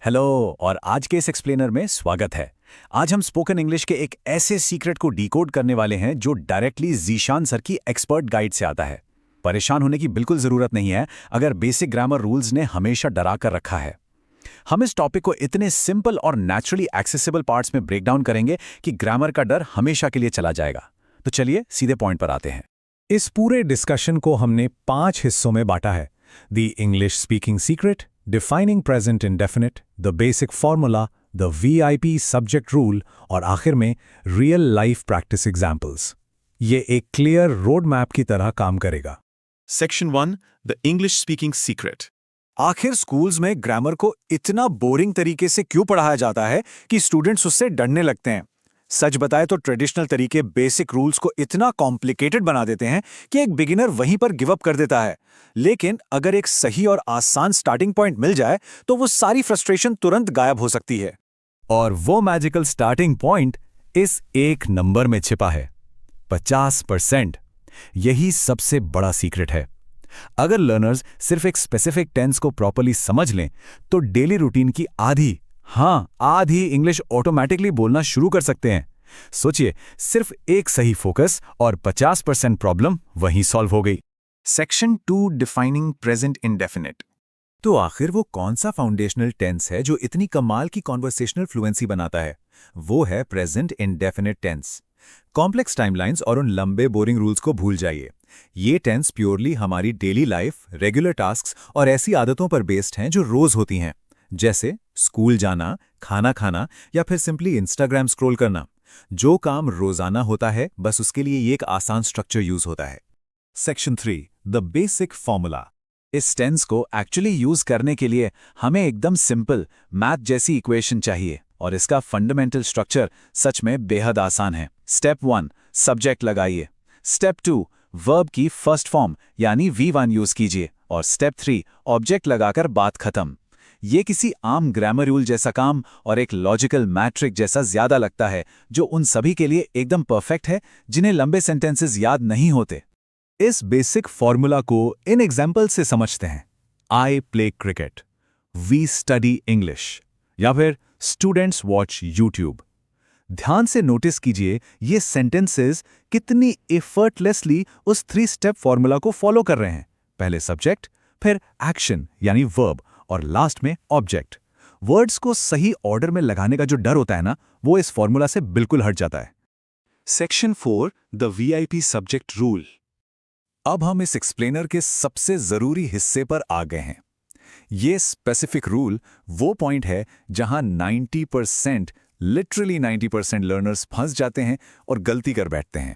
Hello और आज के इस एक्सप्लेनर में स्वागत है। आज हम स्पोकन इंग्लिश के एक ऐसे सीक्रेट को डिकोड करने वाले हैं जो डायरेक्टली जीशान सर की एक्सपर्ट गाइड से आता है। परेशान होने की बिल्कुल जरूरत नहीं है अगर बेसिक ग्रामर रूल्स ने हमेशा डरा कर रखा है। हम इस टॉपिक को इतने सिंपल और नेचुरली एक्सेसिबल पार्ट्स में ब्रेक डाउन करेंगे कि ग्रामर का डर हमेशा के लिए चला जाएगा। तो चलिए सीधे पॉइंट पर आते हैं। इस पूरे डिस्कशन को हमने 5 हिस्सों में बांटा है। The English speaking secret, defining present indefinite, the basic formula, the VIP subject rule और आखिर में रियल लाइफ प्रैक्टिस एग्जाम्पल्स। ये एक क्लियर रोड मैप की तरह काम करेगा। Section 1 The English Speaking Secret. आखिर स्कूल्स में ग्रामर को इतना बोरिंग तरीके से क्यों पढ़ाया जाता है कि स्टूडेंट्स उससे डरने लगते हैं? सच बताए तो ट्रेडिशनल तरीके बेसिक रूल्स को इतना कॉम्प्लिकेटेड बना देते हैं कि एक बिगिनर वहीं पर गिव अप कर देता है। लेकिन अगर एक सही और आसान स्टार्टिंग पॉइंट मिल जाए तो वो सारी फ्रस्ट्रेशन तुरंत गायब हो सकती है। और वो मैजिकल स्टार्टिंग पॉइंट इस एक नंबर में छिपा है, 50%। यही सबसे बड़ा सीक्रेट है। अगर लर्नर्स सिर्फ एक स्पेसिफिक टेंस को प्रॉपर्ली समझ लें तो डेली रूटीन की आधी इंग्लिश ऑटोमेटिकली बोलना शुरू कर सकते हैं। सोचिए, सिर्फ एक सही फोकस और 50% प्रॉब्लम वहीं सॉल्व हो गई। Section 2 Defining Present Indefinite. तो आखिर वो कौन सा फाउंडेशनल टेंस है जो इतनी कमाल की कॉन्वर्सेशनल फ्लुएंसी बनाता है? वो है present indefinite tense. Complex timelines और उन लंबे बोरिंग रूल्स को भूल जाइए। ये टेंस प्योरली हमारी डेली लाइफ, रेगुलर टास्क्स और ऐसी आदतों पर बेस्ड हैं जो रोज होती हैं, जैसे स्कूल जाना, खाना खाना या फिर सिंपली इंस्टाग्राम स्क्रॉल करना। जो काम रोजाना होता है, बस उसके लिए ये एक आसान स्ट्रक्चर यूज होता है। Section 3 the basic formula. इस टेंस को एक्चुअली यूज करने के लिए हमें एकदम सिंपल मैथ जैसी इक्वेशन चाहिए और इसका फंडामेंटल स्ट्रक्चर सच में बेहद आसान है। स्टेप 1 सब्जेक्ट लगाइए। स्टेप 2 वर्ब की फर्स्ट फॉर्म यानी V1 यूज कीजिए और स्टेप 3 ऑब्जेक्ट लगाकर बात खत्म। ये किसी आम ग्रामर रूल जैसा काम और एक लॉजिकल मैट्रिक जैसा ज्यादा लगता है, जो उन सभी के लिए एकदम परफेक्ट है जिन्हें लंबे सेंटेंसेस याद नहीं होते। इस बेसिक फॉर्मूला को इन एग्जाम्पल से समझते हैं। I play cricket, we study English या फिर स्टूडेंट्स वॉच यूट्यूब। ध्यान से नोटिस कीजिए ये सेंटेंसेस कितनी एफर्टलेसली उस 3 स्टेप फॉर्मूला को फॉलो कर रहे हैं। पहले सब्जेक्ट, फिर एक्शन यानी वर्ब और लास्ट में ऑब्जेक्ट। वर्ड्स को सही ऑर्डर में लगाने का जो डर होता है ना, वो इस फॉर्मूला से बिल्कुल हट जाता है। Section 4 The VIP Subject Rule. अब हम इस एक्सप्लेनर के सबसे जरूरी हिस्से पर आ गए हैं। ये स्पेसिफिक रूल वो पॉइंट है जहां 90%, लिटरली 90% लर्नर्स फंस जाते हैं और गलती कर बैठते हैं।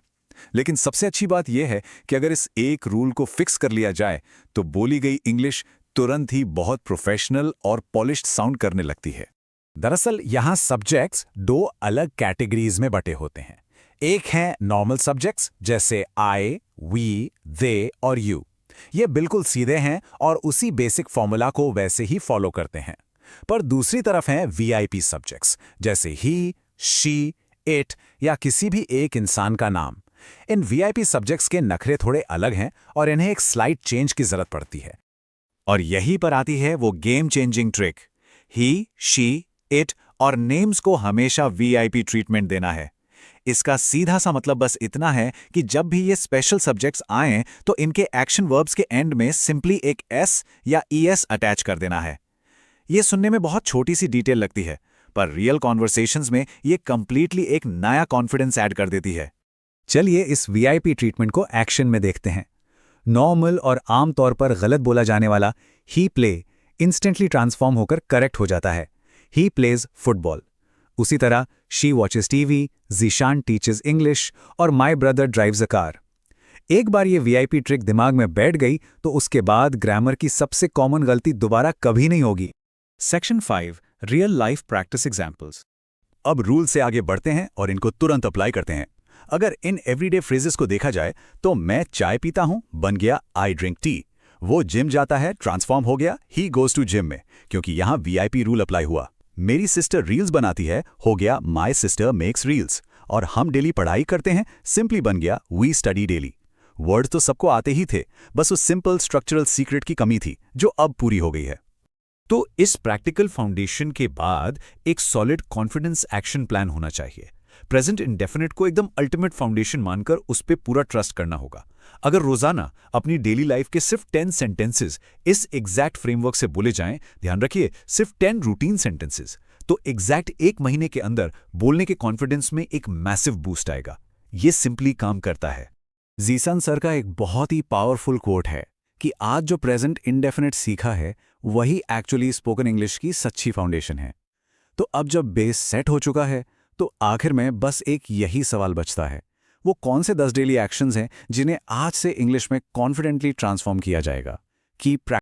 लेकिन सबसे अच्छी बात यह है कि अगर इस एक रूल को फिक्स कर लिया जाए तो बोली गई इंग्लिश तुरंत ही बहुत प्रोफेशनल और पॉलिश्ड साउंड करने लगती है। दरअसल यहां सब्जेक्ट्स 2 अलग कैटेगरीज में बटे होते हैं। एक है नॉर्मल सब्जेक्ट्स जैसे आई, वी, दे और यू। ये बिल्कुल सीधे हैं और उसी बेसिक फॉर्मूला को वैसे ही फॉलो करते हैं। पर दूसरी तरफ हैं वीआईपी सब्जेक्ट्स जैसे ही, शी, इट या किसी भी एक इंसान का नाम। इन वीआईपी सब्जेक्ट्स के नखरे थोड़े अलग हैं और इन्हें एक स्लाइट चेंज की जरूरत पड़ती है। और यहीं पर आती है वो game changing trick. He, she, it और नेम्स को हमेशा वीआईपी ट्रीटमेंट देना है। इसका सीधा सा मतलब बस इतना है कि जब भी ये स्पेशल सब्जेक्ट्स आएं तो इनके एक्शन वर्ब्स के एंड में सिंपली एक एस या ईएस अटैच कर देना है। ये सुनने में बहुत छोटी सी डिटेल लगती है, पर रियल कॉन्वर्सेशंस में ये कंप्लीटली एक नया कॉन्फिडेंस ऐड कर देती है। चलिए इस वीआईपी ट्रीटमेंट को एक्शन में देखते हैं। नॉर्मल और आम तौर पर गलत बोला जाने वाला ही प्ले इंस्टेंटली ट्रांसफॉर्म होकर करेक्ट हो जाता है। He plays football. उसी तरह she watches TV, Zeeshan teaches English और my brother drives a car. एक बार ये वीआईपी ट्रिक दिमाग में बैठ गई तो उसके बाद ग्रामर की सबसे कॉमन गलती दोबारा कभी नहीं होगी। Section 5 Real Life Practice Examples. अब रूल से आगे बढ़ते हैं और इनको तुरंत अप्लाई करते हैं। अगर इन एवरीडे फ्रेजेस को देखा जाए तो मैं चाय पीता हूं बन गया आई ड्रिंक टी। वो जिम जाता है ट्रांसफॉर्म हो गया ही गोज टू जिम में, क्योंकि यहां वीआईपी रूल अप्लाई हुआ। मेरी सिस्टर रील्स बनाती है हो गया माई सिस्टर मेक्स रील्स। और हम डेली पढ़ाई करते हैं सिंपली बन गया वी स्टडी डेली। वर्ड तो सबको आते ही थे, बस उस सिंपल स्ट्रक्चरल सीक्रेट की कमी थी जो अब पूरी हो गई है। तो इस प्रैक्टिकल फाउंडेशन के बाद एक सॉलिड कॉन्फिडेंस एक्शन प्लान होना चाहिए। प्रेजेंट इंडेफिनिट को एकदम अल्टीमेट फाउंडेशन मानकर उस पर पूरा ट्रस्ट करना होगा। अगर रोजाना अपनी डेली लाइफ के सिर्फ 10 सेंटेंसेस इस एग्जैक्ट फ्रेमवर्क से बोले जाएं, ध्यान रखिए सिर्फ 10 रूटीन सेंटेंसेस, तो एग्जैक्ट 1 महीने के अंदर बोलने के कॉन्फिडेंस में एक मैसिव बूस्ट आएगा। ये सिंपली काम करता है। जीसन सर का एक बहुत ही पावरफुल कोट है कि आज जो प्रेजेंट इंडेफिनिट सीखा है वही एक्चुअली स्पोकन इंग्लिश की सच्ची फाउंडेशन है। तो अब जब बेस सेट हो चुका है तो आखिर में बस एक यही सवाल बचता है, वो कौन से 10 डेली एक्शंस हैं जिन्हें आज से इंग्लिश में कॉन्फिडेंटली ट्रांसफॉर्म किया जाएगा। कीप